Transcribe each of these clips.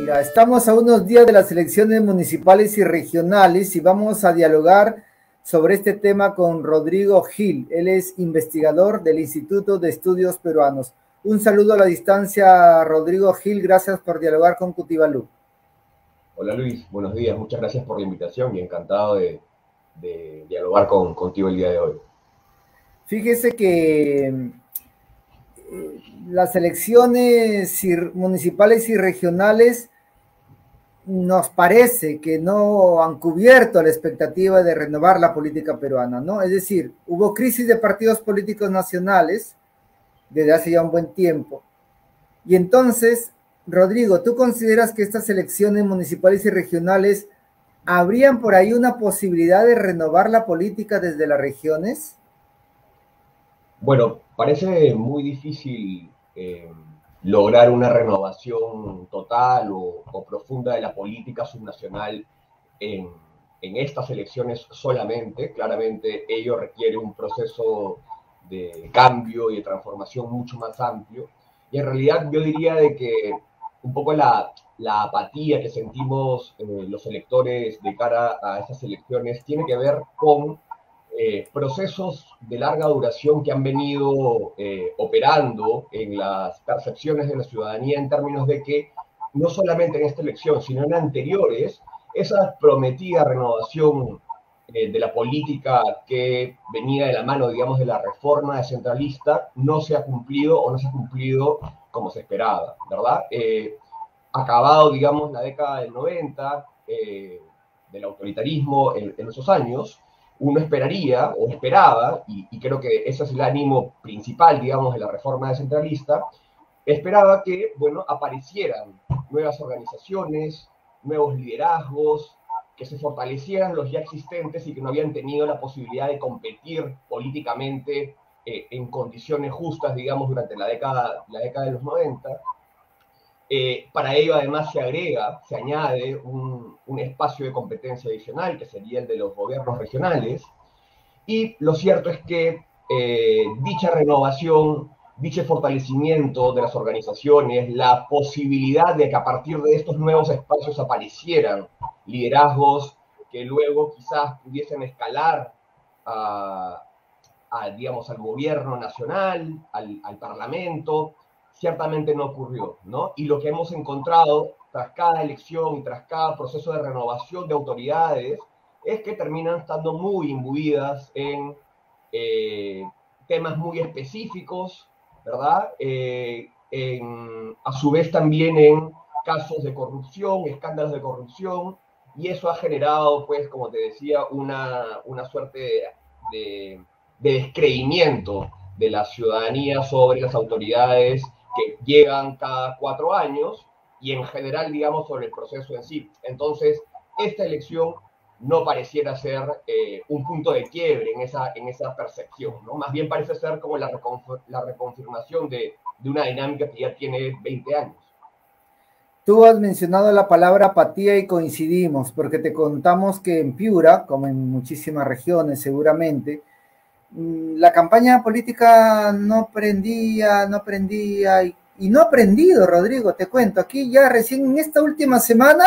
Mira, estamos a unos días de las elecciones municipales y regionales y vamos a dialogar sobre este tema con Rodrigo Gil. Él es investigador del Instituto de Estudios Peruanos. Un saludo a la distancia, Rodrigo Gil. Gracias por dialogar con Cutibalú. Hola Luis, buenos días. Muchas gracias por la invitación y encantado de dialogar contigo el día de hoy. Fíjese que las elecciones municipales y regionales nos parece que no han cubierto la expectativa de renovar la política peruana, ¿no? Es decir, hubo crisis de partidos políticos nacionales desde hace ya un buen tiempo. Y entonces, Rodrigo, ¿tú consideras que estas elecciones municipales y regionales habrían por ahí una posibilidad de renovar la política desde las regiones? Bueno, parece muy difícil lograr una renovación total o profunda de la política subnacional en, en estas elecciones solamente. Claramente ello requiere un proceso de cambio y de transformación mucho más amplio. Y en realidad yo diría de que un poco la apatía que sentimos los electores de cara a estas elecciones tiene que ver con procesos de larga duración que han venido operando en las percepciones de la ciudadanía en términos de que no solamente en esta elección, sino en anteriores, esa prometida renovación de la política que venía de la mano, digamos, de la reforma descentralista, no se ha cumplido o no se ha cumplido como se esperaba, ¿verdad? Acabado, digamos, la década del 90, del autoritarismo en esos años, uno esperaría o esperaba, y creo que ese es el ánimo principal, digamos, de la reforma descentralista, esperaba que, bueno, aparecieran nuevas organizaciones, nuevos liderazgos, que se fortalecieran los ya existentes y que no habían tenido la posibilidad de competir políticamente en condiciones justas, digamos, durante la década de los 90. Para ello, además, se añade un espacio de competencia adicional, que sería el de los gobiernos regionales. Y lo cierto es que dicha renovación, dicho fortalecimiento de las organizaciones, la posibilidad de que a partir de estos nuevos espacios aparecieran liderazgos que luego quizás pudiesen escalar digamos, al gobierno nacional, al parlamento, ciertamente no ocurrió, ¿no? Y lo que hemos encontrado tras cada elección y tras cada proceso de renovación de autoridades es que terminan estando muy imbuidas en temas muy específicos, ¿verdad? A su vez también en casos de corrupción, escándalos de corrupción, y eso ha generado, pues, como te decía, una suerte de descreimiento de la ciudadanía sobre las autoridades que llegan cada 4 años y en general, digamos, sobre el proceso en sí. Entonces, esta elección no pareciera ser un punto de quiebre en esa percepción, ¿no? Más bien parece ser como la reconfirmación de una dinámica que ya tiene 20 años. Tú has mencionado la palabra apatía y coincidimos, porque te contamos que en Piura, como en muchísimas regiones seguramente, la campaña política no prendía y no ha prendido, Rodrigo, te cuento. Aquí ya recién en esta última semana,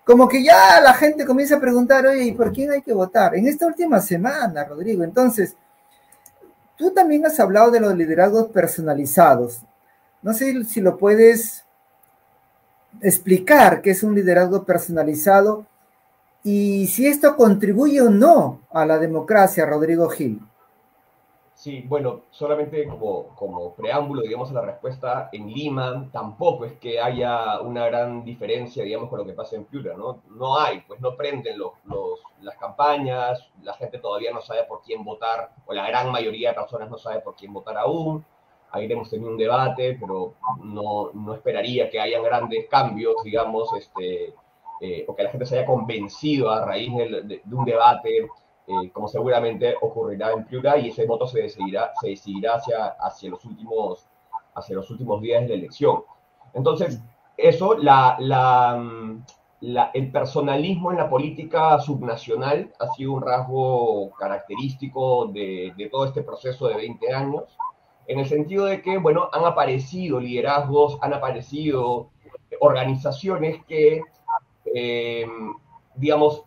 como que ya la gente comienza a preguntar, oye, ¿y por quién hay que votar? En esta última semana, Rodrigo. Entonces, tú también has hablado de los liderazgos personalizados. No sé si lo puedes explicar qué es un liderazgo personalizado y si esto contribuye o no a la democracia, Rodrigo Gil. Sí, bueno, solamente como preámbulo, digamos, a la respuesta, en Lima tampoco es que haya una gran diferencia, digamos, con lo que pasa en Piura, ¿no? No hay, pues no prenden las campañas, la gente todavía no sabe por quién votar, o la gran mayoría de personas no sabe por quién votar aún. Ahí hemos tenido un debate, pero no esperaría que hayan grandes cambios, digamos, o que la gente se haya convencido a raíz de un debate como seguramente ocurrirá en Piura, y ese voto se decidirá hacia los últimos días de la elección. Entonces, eso, el personalismo en la política subnacional ha sido un rasgo característico de todo este proceso de 20 años, en el sentido de que, bueno, han aparecido liderazgos, han aparecido organizaciones que, digamos,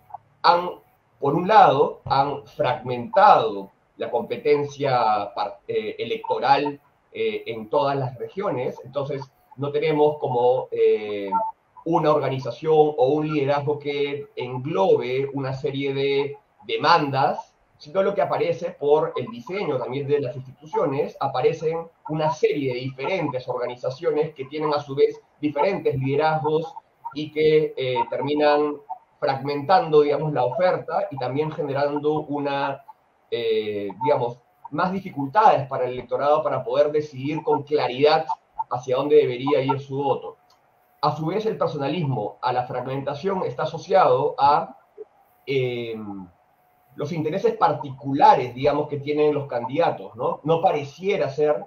por un lado, han fragmentado la competencia electoral en todas las regiones. Entonces, no tenemos como una organización o un liderazgo que englobe una serie de demandas, sino lo que aparece por el diseño también de las instituciones, aparecen una serie de diferentes organizaciones que tienen a su vez diferentes liderazgos y que terminan fragmentando, digamos, la oferta y también generando digamos, más dificultades para el electorado para poder decidir con claridad hacia dónde debería ir su voto. A su vez, el personalismo a la fragmentación está asociado a los intereses particulares, digamos, que tienen los candidatos, ¿no? No pareciera ser,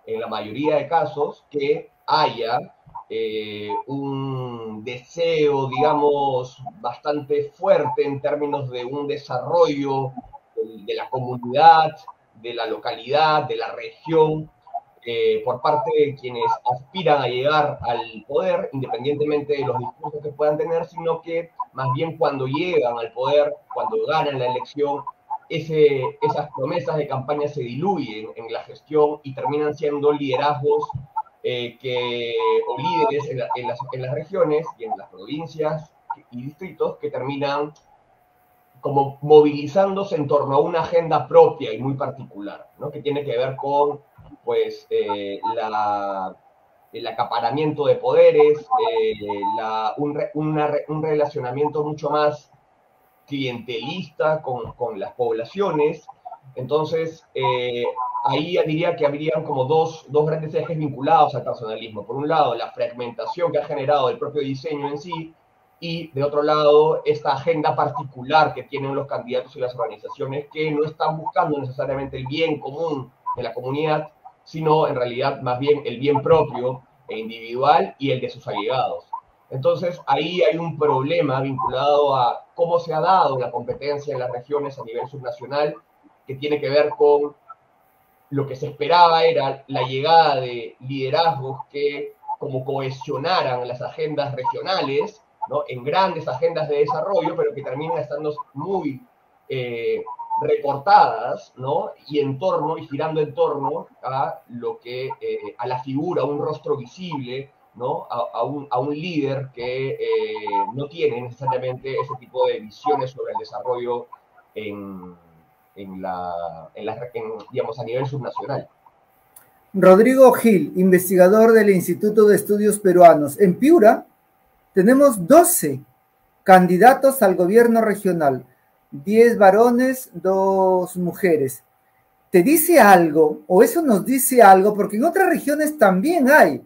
en la mayoría de casos, que haya un deseo, digamos, bastante fuerte en términos de un desarrollo de la comunidad, de la localidad, de la región, por parte de quienes aspiran a llegar al poder, independientemente de los discursos que puedan tener, sino que más bien cuando llegan al poder, cuando ganan la elección, esas promesas de campaña se diluyen en la gestión y terminan siendo liderazgos o líderes en las regiones y en las provincias y distritos que terminan como movilizándose en torno a una agenda propia y muy particular, ¿no? Que tiene que ver con pues, el acaparamiento de poderes, un relacionamiento mucho más clientelista con las poblaciones. Entonces, ahí diría que habrían como dos grandes ejes vinculados al personalismo. Por un lado, la fragmentación que ha generado el propio diseño en sí, y de otro lado, esta agenda particular que tienen los candidatos y las organizaciones que no están buscando necesariamente el bien común de la comunidad, sino en realidad más bien el bien propio e individual y el de sus allegados. Entonces, ahí hay un problema vinculado a cómo se ha dado la competencia en las regiones a nivel subnacional, que tiene que ver con lo que se esperaba era la llegada de liderazgos que como cohesionaran las agendas regionales, ¿no? En grandes agendas de desarrollo, pero que terminan estando muy recortadas, ¿no? Y girando en torno a a la figura, a un rostro visible, ¿no? A un líder que no tiene necesariamente ese tipo de visiones sobre el desarrollo digamos, a nivel subnacional. Rodrigo Gil, investigador del Instituto de Estudios Peruanos. En Piura tenemos 12 candidatos al gobierno regional, 10 varones, 2 mujeres. ¿Te dice algo? ¿O eso nos dice algo? Porque en otras regiones también hay.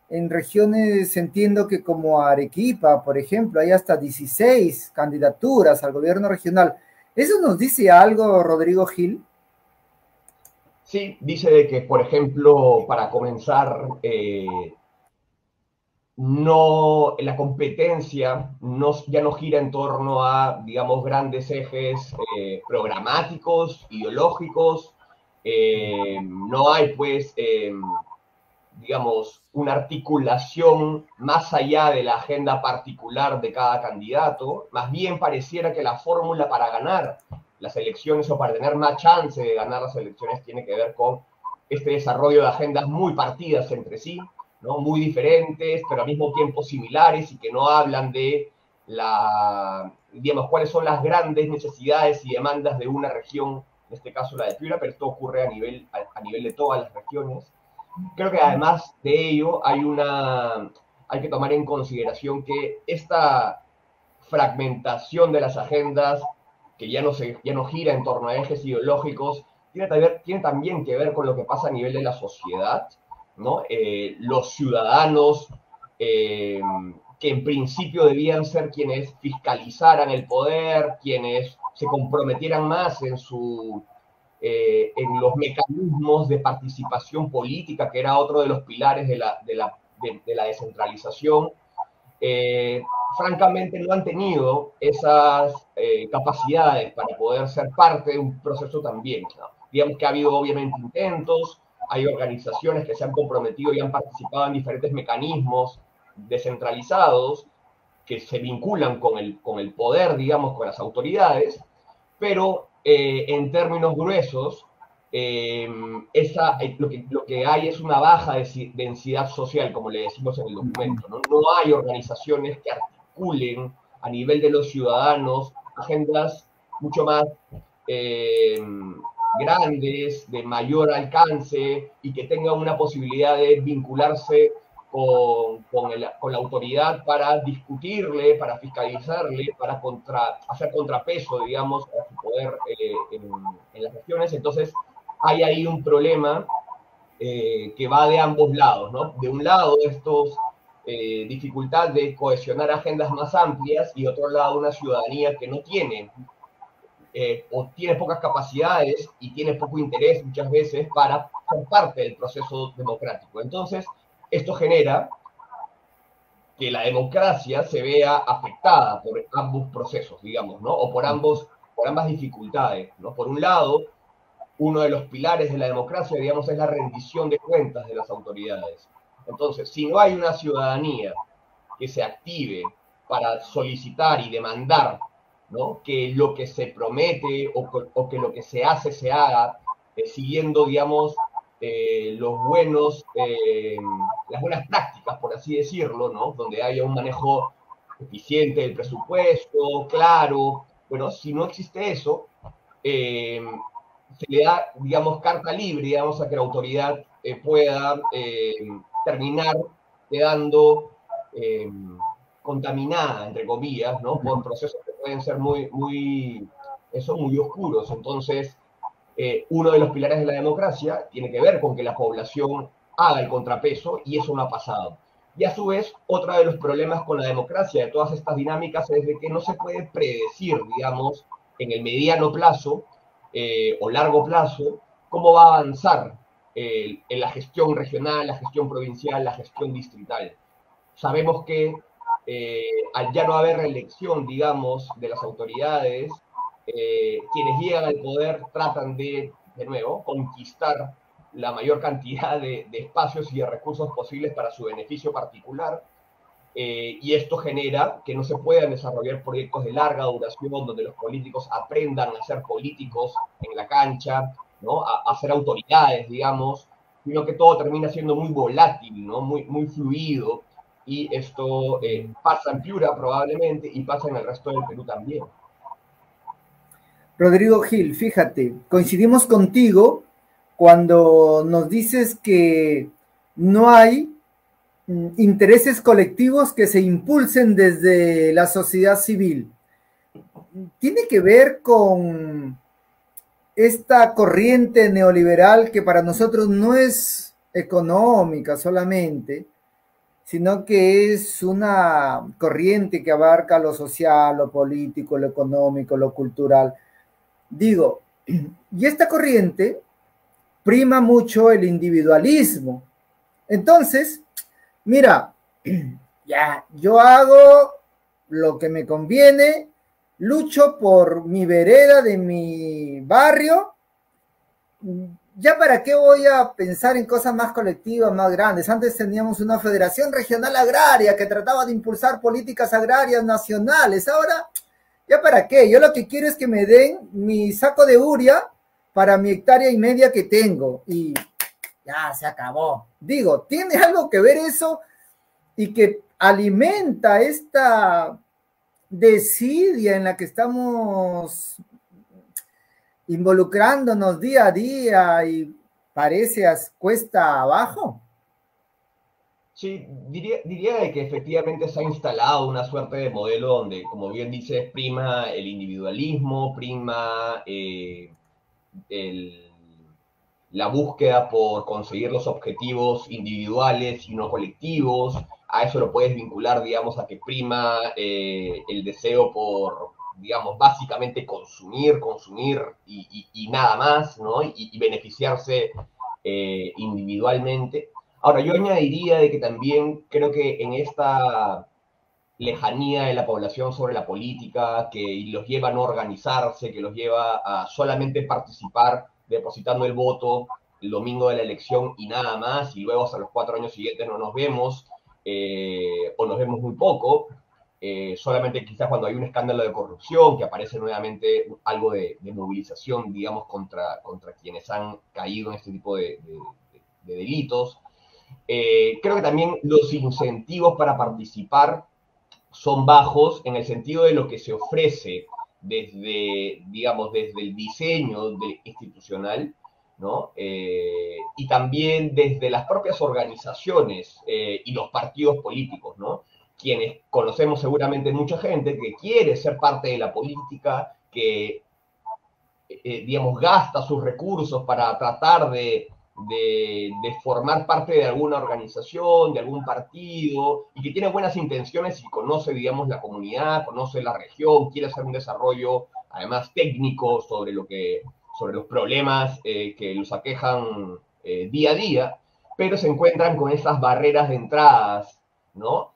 En regiones entiendo que como Arequipa, por ejemplo, hay hasta 16 candidaturas al gobierno regional. ¿Eso nos dice algo, Rodrigo Gil? Sí, dice de que, por ejemplo, para comenzar, la competencia ya no gira en torno a, digamos, grandes ejes programáticos, ideológicos. No hay, pues, digamos, una articulación más allá de la agenda particular de cada candidato. Más bien pareciera que la fórmula para ganar las elecciones o para tener más chance de ganar las elecciones tiene que ver con este desarrollo de agendas muy partidas entre sí, ¿no? Muy diferentes, pero al mismo tiempo similares y que no hablan de digamos, cuáles son las grandes necesidades y demandas de una región, en este caso la de Piura, pero esto ocurre a nivel de todas las regiones. Creo que además de ello hay que tomar en consideración que esta fragmentación de las agendas, que ya no gira en torno a ejes ideológicos, tiene también que ver con lo que pasa a nivel de la sociedad, ¿no? Los ciudadanos que en principio debían ser quienes fiscalizaran el poder, quienes se comprometieran más en los mecanismos de participación política, que era otro de los pilares de la descentralización, francamente no han tenido esas capacidades para poder ser parte de un proceso también, ¿no? Digamos que ha habido obviamente intentos, hay organizaciones que se han comprometido y han participado en diferentes mecanismos descentralizados que se vinculan con el poder, digamos, con las autoridades, pero en términos gruesos, lo que hay es una baja densidad social, como le decimos en el documento. No, no hay organizaciones que articulen a nivel de los ciudadanos agendas mucho más grandes, de mayor alcance y que tengan una posibilidad de vincularse con la autoridad para discutirle, para fiscalizarle, para hacer contrapeso, digamos, a su poder en las regiones. Entonces, hay ahí un problema que va de ambos lados, ¿no? De un lado, dificultad de cohesionar agendas más amplias y otro lado, una ciudadanía que no tiene o tiene pocas capacidades y tiene poco interés muchas veces para ser parte del proceso democrático. Entonces, esto genera que la democracia se vea afectada por ambos procesos, digamos, ¿no? O por ambas dificultades, ¿no? Por un lado, uno de los pilares de la democracia, digamos, es la rendición de cuentas de las autoridades. Entonces, si no hay una ciudadanía que se active para solicitar y demandar, ¿no?, que lo que se promete o que lo que se hace se haga, siguiendo, digamos, las buenas prácticas, por así decirlo, ¿no?, donde haya un manejo eficiente del presupuesto, claro. Bueno, si no existe eso, se le da, digamos, carta libre, digamos, a que la autoridad pueda terminar quedando contaminada, entre comillas, ¿no?, por procesos que pueden ser muy oscuros. Entonces, uno de los pilares de la democracia tiene que ver con que la población haga el contrapeso, y eso no ha pasado. Y a su vez, otro de los problemas con la democracia de todas estas dinámicas es de que no se puede predecir, digamos, en el mediano plazo o largo plazo, cómo va a avanzar en la gestión regional, la gestión provincial, la gestión distrital. Sabemos que al ya no haber reelección, digamos, de las autoridades, quienes llegan al poder tratan de nuevo, conquistar la mayor cantidad de espacios y de recursos posibles para su beneficio particular, y esto genera que no se puedan desarrollar proyectos de larga duración donde los políticos aprendan a ser políticos en la cancha, ¿no?, a ser autoridades, digamos, sino que todo termina siendo muy volátil, ¿no?, muy fluido, y esto pasa en Piura probablemente y pasa en el resto del Perú también. Rodrigo Gil, fíjate, coincidimos contigo cuando nos dices que no hay intereses colectivos que se impulsen desde la sociedad civil. Tiene que ver con esta corriente neoliberal que para nosotros no es económica solamente, sino que es una corriente que abarca lo social, lo político, lo económico, lo cultural. Digo, y esta corriente prima mucho el individualismo. Entonces, mira, ya, yo hago lo que me conviene, lucho por mi vereda de mi barrio, ya para qué voy a pensar en cosas más colectivas, más grandes. Antes teníamos una Federación Regional Agraria que trataba de impulsar políticas agrarias nacionales. Ahora, ya para qué, yo lo que quiero es que me den mi saco de urea para mi 1,5 hectáreas que tengo, y ya se acabó. Digo, ¿tiene algo que ver eso? Y que alimenta esta desidia en la que estamos involucrándonos día a día y parece cuesta abajo. Sí, diría de que efectivamente se ha instalado una suerte de modelo donde, como bien dices, prima el individualismo, prima la búsqueda por conseguir los objetivos individuales y no colectivos. A eso lo puedes vincular, digamos, a que prima el deseo por, digamos, básicamente consumir y nada más, ¿no? Y beneficiarse individualmente. Ahora, yo añadiría de que también creo que en esta lejanía de la población sobre la política, que los lleva a no organizarse, que los lleva a solamente participar depositando el voto el domingo de la elección y nada más, y luego hasta los 4 años siguientes no nos vemos, o nos vemos muy poco, solamente quizás cuando hay un escándalo de corrupción, que aparece nuevamente algo de movilización, digamos, contra quienes han caído en este tipo de delitos. Creo que también los incentivos para participar son bajos en el sentido de lo que se ofrece desde, digamos, desde el diseño institucional, ¿no? Y también desde las propias organizaciones y los partidos políticos, ¿no? Quienes conocemos seguramente mucha gente que quiere ser parte de la política, que, digamos, gasta sus recursos para tratar de formar parte de alguna organización, de algún partido, y que tiene buenas intenciones y conoce, digamos, la comunidad, conoce la región, quiere hacer un desarrollo, además, técnico sobre los problemas que los aquejan día a día, pero se encuentran con esas barreras de entradas, ¿no?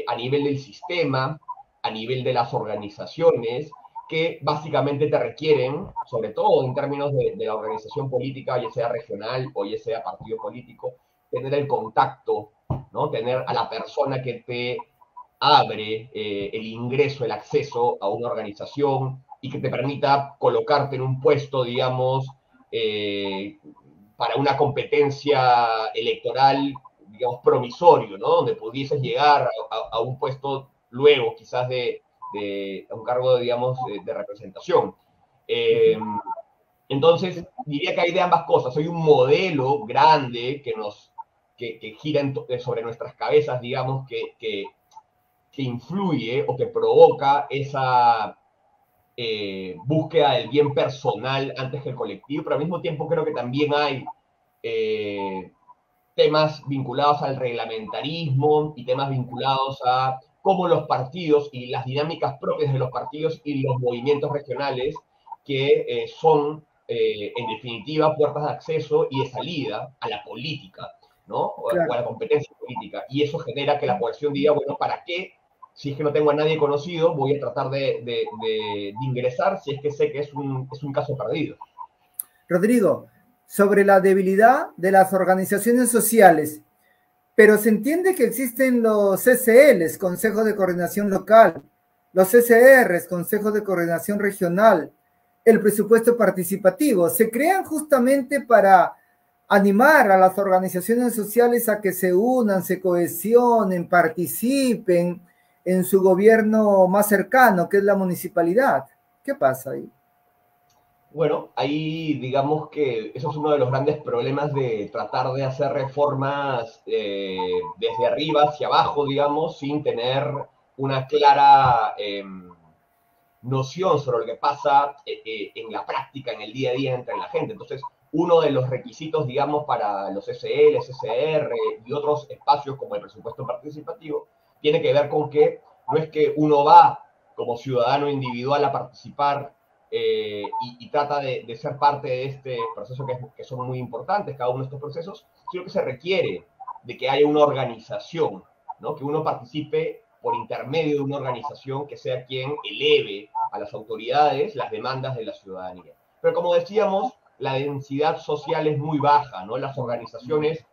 A nivel del sistema, a nivel de las organizaciones, que básicamente te requieren, sobre todo en términos de la organización política, ya sea regional o ya sea partido político, tener el contacto, ¿no? Tener a la persona que te abre el ingreso, el acceso a una organización y que te permita colocarte en un puesto, digamos, eh, para una competencia electoral, digamos, promisorio, ¿no? Donde pudieses llegar a un puesto luego, quizás a un cargo, digamos, de representación. Entonces, diría que hay de ambas cosas. Hay un modelo grande que gira sobre nuestras cabezas, digamos, que influye o que provoca esa búsqueda del bien personal antes que el colectivo, pero al mismo tiempo creo que también hay temas vinculados al reglamentarismo y temas vinculados a cómo los partidos y las dinámicas propias de los partidos y los movimientos regionales que son, en definitiva, puertas de acceso y de salida a la política, ¿no? O a la competencia política. Y eso genera que la población diga, bueno, ¿para qué? Si es que no tengo a nadie conocido, voy a tratar de ingresar si es que sé que es un caso perdido. Rodrigo, sobre la debilidad de las organizaciones sociales, pero se entiende que existen los CCLs, Consejos de Coordinación Local, los CCRs, Consejos de Coordinación Regional, el presupuesto participativo, se crean justamente para animar a las organizaciones sociales a que se unan, se cohesionen, participen en su gobierno más cercano, que es la municipalidad. ¿Qué pasa ahí? Bueno, ahí digamos que eso es uno de los grandes problemas de tratar de hacer reformas desde arriba hacia abajo, digamos, sin tener una clara noción sobre lo que pasa en la práctica, en el día a día entre la gente. Entonces, uno de los requisitos, digamos, para los SL, SCR y otros espacios como el presupuesto participativo, tiene que ver con que no es que uno va como ciudadano individual a participar y trata de ser parte de este proceso que son muy importantes, cada uno de estos procesos, sino que se requiere de que haya una organización, ¿no? Que uno participe por intermedio de una organización que sea quien eleve a las autoridades las demandas de la ciudadanía. Pero como decíamos, la densidad social es muy baja, ¿no? Las organizaciones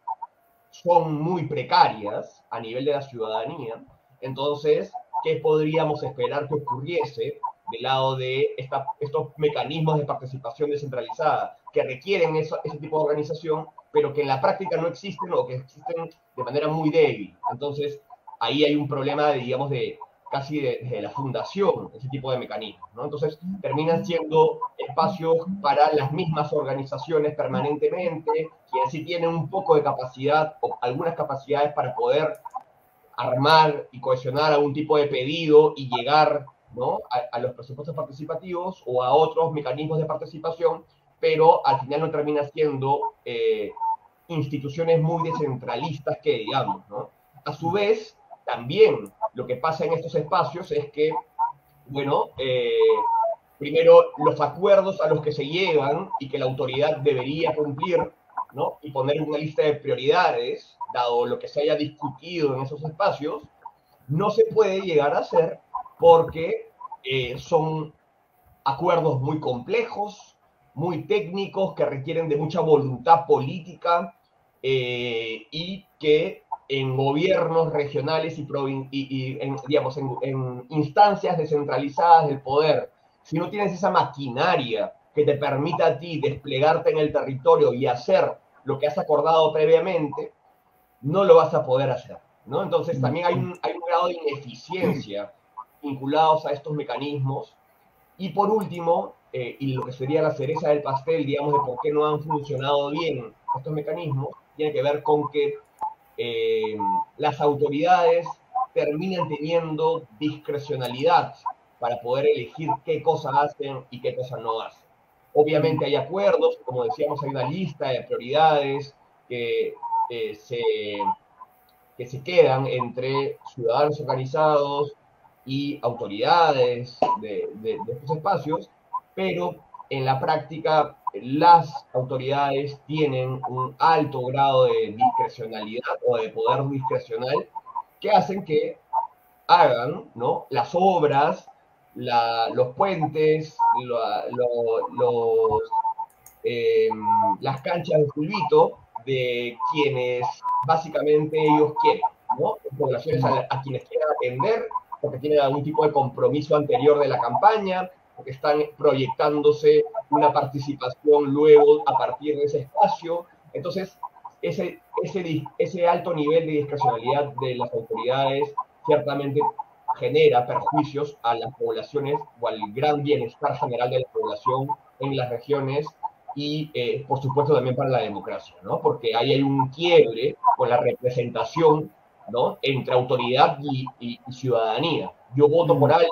son muy precarias a nivel de la ciudadanía. Entonces, ¿qué podríamos esperar que ocurriese del lado de estos mecanismos de participación descentralizada que requieren ese tipo de organización, pero que en la práctica no existen o que existen de manera muy débil? Entonces, ahí hay un problema, digamos, casi de la fundación, ese tipo de mecanismos, ¿no? Entonces, terminan siendo espacios para las mismas organizaciones permanentemente, quienes sí tienen un poco de capacidad o algunas capacidades para poder armar y cohesionar algún tipo de pedido y llegar, ¿no? a los presupuestos participativos o a otros mecanismos de participación, pero al final no termina siendo instituciones muy descentralistas que digamos, ¿no? A su vez, también lo que pasa en estos espacios es que, bueno, primero los acuerdos a los que se llegan y que la autoridad debería cumplir, ¿no? Y poner una lista de prioridades, dado lo que se haya discutido en esos espacios, no se puede llegar a hacer porque son acuerdos muy complejos, muy técnicos, que requieren de mucha voluntad política y que en gobiernos regionales y digamos, en instancias descentralizadas del poder, si no tienes esa maquinaria que te permita a ti desplegarte en el territorio y hacer lo que has acordado previamente, no lo vas a poder hacer, ¿no? Entonces también hay un grado de ineficiencia vinculados a estos mecanismos. Y por último, y lo que sería la cereza del pastel, digamos, de por qué no han funcionado bien estos mecanismos, tiene que ver con que las autoridades terminan teniendo discrecionalidad para poder elegir qué cosas hacen y qué cosas no hacen. Obviamente hay acuerdos, como decíamos, hay una lista de prioridades que, se, que se quedan entre ciudadanos organizados y autoridades de estos espacios, pero en la práctica las autoridades tienen un alto grado de discrecionalidad o de poder discrecional que hacen que hagan, ¿no?, las obras, los puentes, las canchas de fulbito de quienes básicamente ellos quieren, ¿no? Poblaciones a quienes quieran atender, porque tienen algún tipo de compromiso anterior de la campaña, porque están proyectándose una participación luego a partir de ese espacio. Entonces, ese alto nivel de discrecionalidad de las autoridades ciertamente genera perjuicios a las poblaciones o al gran bienestar general de la población en las regiones y, por supuesto, también para la democracia, ¿no? Porque ahí hay un quiebre con la representación, ¿no?, entre autoridad y ciudadanía. Yo voto por alguien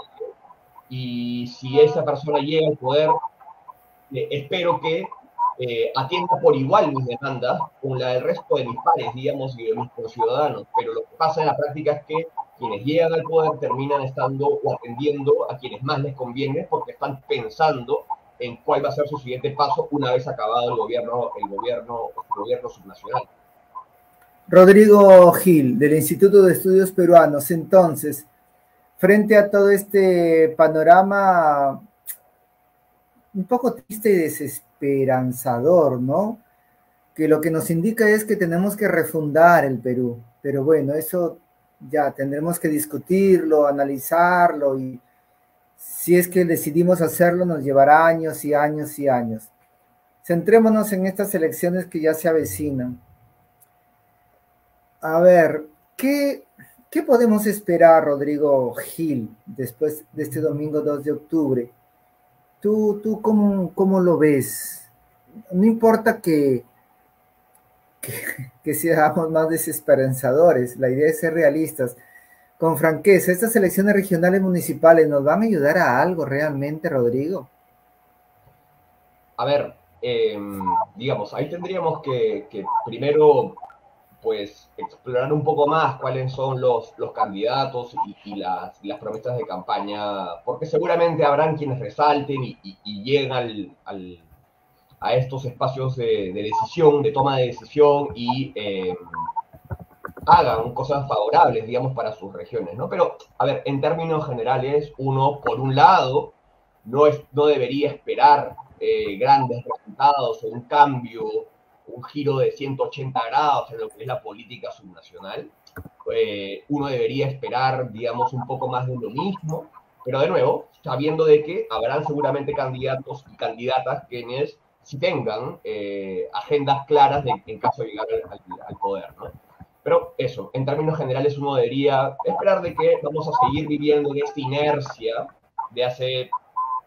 y si esa persona llega al poder, espero que atienda por igual mis demandas con la del resto de mis pares, digamos, y de mis conciudadanos. Pero lo que pasa en la práctica es que quienes llegan al poder terminan estando o atendiendo a quienes más les conviene porque están pensando en cuál va a ser su siguiente paso una vez acabado el gobierno subnacional. Rodrigo Gil, del Instituto de Estudios Peruanos. Entonces, frente a todo este panorama un poco triste y desesperanzador, ¿no?, que lo que nos indica es que tenemos que refundar el Perú. Pero bueno, eso ya tendremos que discutirlo, analizarlo, y si es que decidimos hacerlo nos llevará años y años y años. Centrémonos en estas elecciones que ya se avecinan. A ver, ¿qué podemos esperar, Rodrigo Gil, después de este domingo 2 de octubre? ¿Tú cómo lo ves? No importa que seamos más desesperanzadores, la idea es ser realistas. Con franqueza, ¿estas elecciones regionales municipales nos van a ayudar a algo realmente, Rodrigo? A ver, digamos, ahí tendríamos que primero, pues, explorar un poco más cuáles son los candidatos y las promesas de campaña, porque seguramente habrán quienes resalten y lleguen a estos espacios de decisión, de toma de decisión y hagan cosas favorables, digamos, para sus regiones, ¿no? Pero, a ver, en términos generales, uno, por un lado, no debería esperar grandes resultados o un cambio, un giro de 180 grados en lo que es la política subnacional. Uno debería esperar, digamos, un poco más de lo mismo, pero de nuevo, sabiendo de que habrán seguramente candidatos y candidatas quienes sí tengan agendas claras en caso de llegar al poder, ¿no? Pero eso, en términos generales uno debería esperar de que vamos a seguir viviendo en esta inercia de hace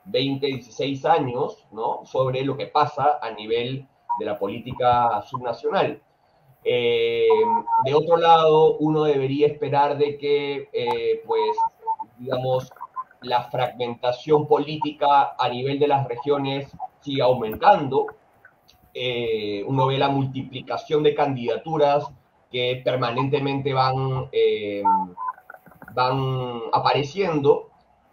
20, 16 años, ¿no?, sobre lo que pasa a nivel de la política subnacional. De otro lado, uno debería esperar de que, pues, digamos, la fragmentación política a nivel de las regiones siga aumentando. Uno ve la multiplicación de candidaturas que permanentemente van apareciendo,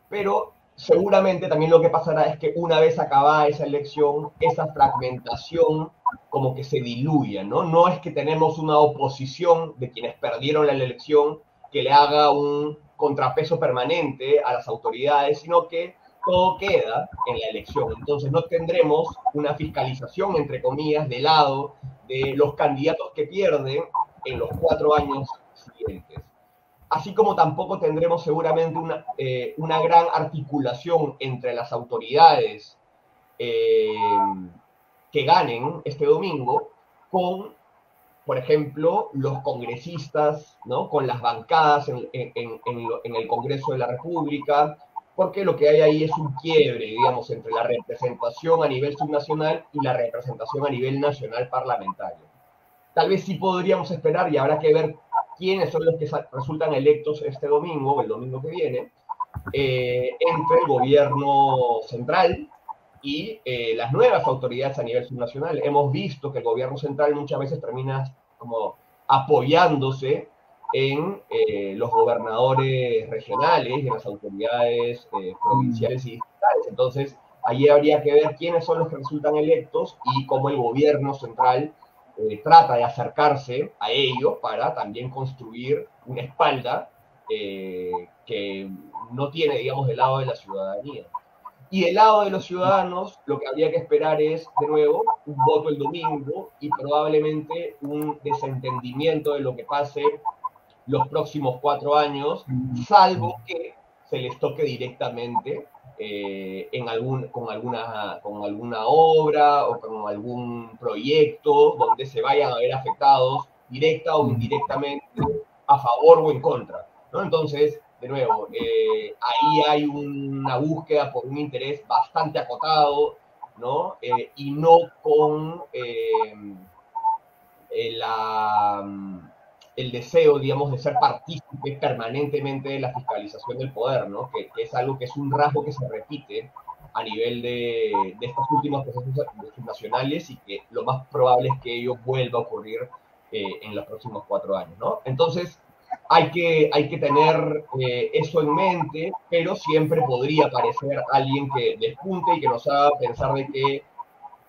pero seguramente también lo que pasará es que una vez acabada esa elección, esa fragmentación como que se diluya, ¿no? No es que tenemos una oposición de quienes perdieron la elección que le haga un contrapeso permanente a las autoridades, sino que todo queda en la elección. Entonces no tendremos una fiscalización, entre comillas, de lado de los candidatos que pierden en los 4 años presidentes. Así como tampoco tendremos seguramente una gran articulación entre las autoridades que ganen este domingo con, por ejemplo, los congresistas, ¿no? Con las bancadas en el Congreso de la República, porque lo que hay ahí es un quiebre, digamos, entre la representación a nivel subnacional y la representación a nivel nacional parlamentario. Tal vez sí podríamos esperar, y habrá que ver quiénes son los que resultan electos este domingo, o el domingo que viene, entre el gobierno central y las nuevas autoridades a nivel subnacional. Hemos visto que el gobierno central muchas veces termina como apoyándose en los gobernadores regionales y en las autoridades provinciales y distritales. Entonces, allí habría que ver quiénes son los que resultan electos y cómo el gobierno central trata de acercarse a ello para también construir una espalda que no tiene, digamos, del lado de la ciudadanía. Y del lado de los ciudadanos, lo que habría que esperar es, de nuevo, un voto el domingo y probablemente un desentendimiento de lo que pase los próximos 4 años, salvo que se les toque directamente con alguna obra o con algún proyecto donde se vayan a ver afectados directa o indirectamente a favor o en contra, ¿no? Entonces, de nuevo, ahí hay una búsqueda por un interés bastante acotado, ¿no? Y no con el deseo, digamos, de ser partícipe permanentemente de la fiscalización del poder, ¿no? Que es algo que es un rasgo que se repite a nivel de estos últimos procesos nacionales y que lo más probable es que ello vuelva a ocurrir en los próximos 4 años, ¿no? Entonces, hay que tener eso en mente, pero siempre podría aparecer alguien que despunte y que nos haga pensar de que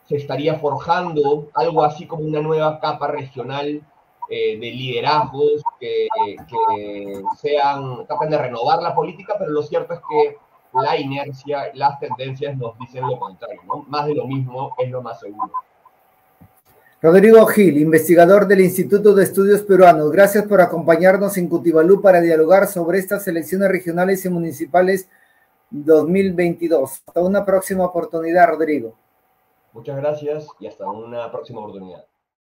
se estaría forjando algo así como una nueva capa regional de liderazgos que traten de renovar la política, pero lo cierto es que la inercia, las tendencias nos dicen lo contrario, ¿no? Más de lo mismo es lo más seguro. Rodrigo Gil, investigador del Instituto de Estudios Peruanos, gracias por acompañarnos en Cutibalú para dialogar sobre estas elecciones regionales y municipales 2022. Hasta una próxima oportunidad, Rodrigo. Muchas gracias y hasta una próxima oportunidad.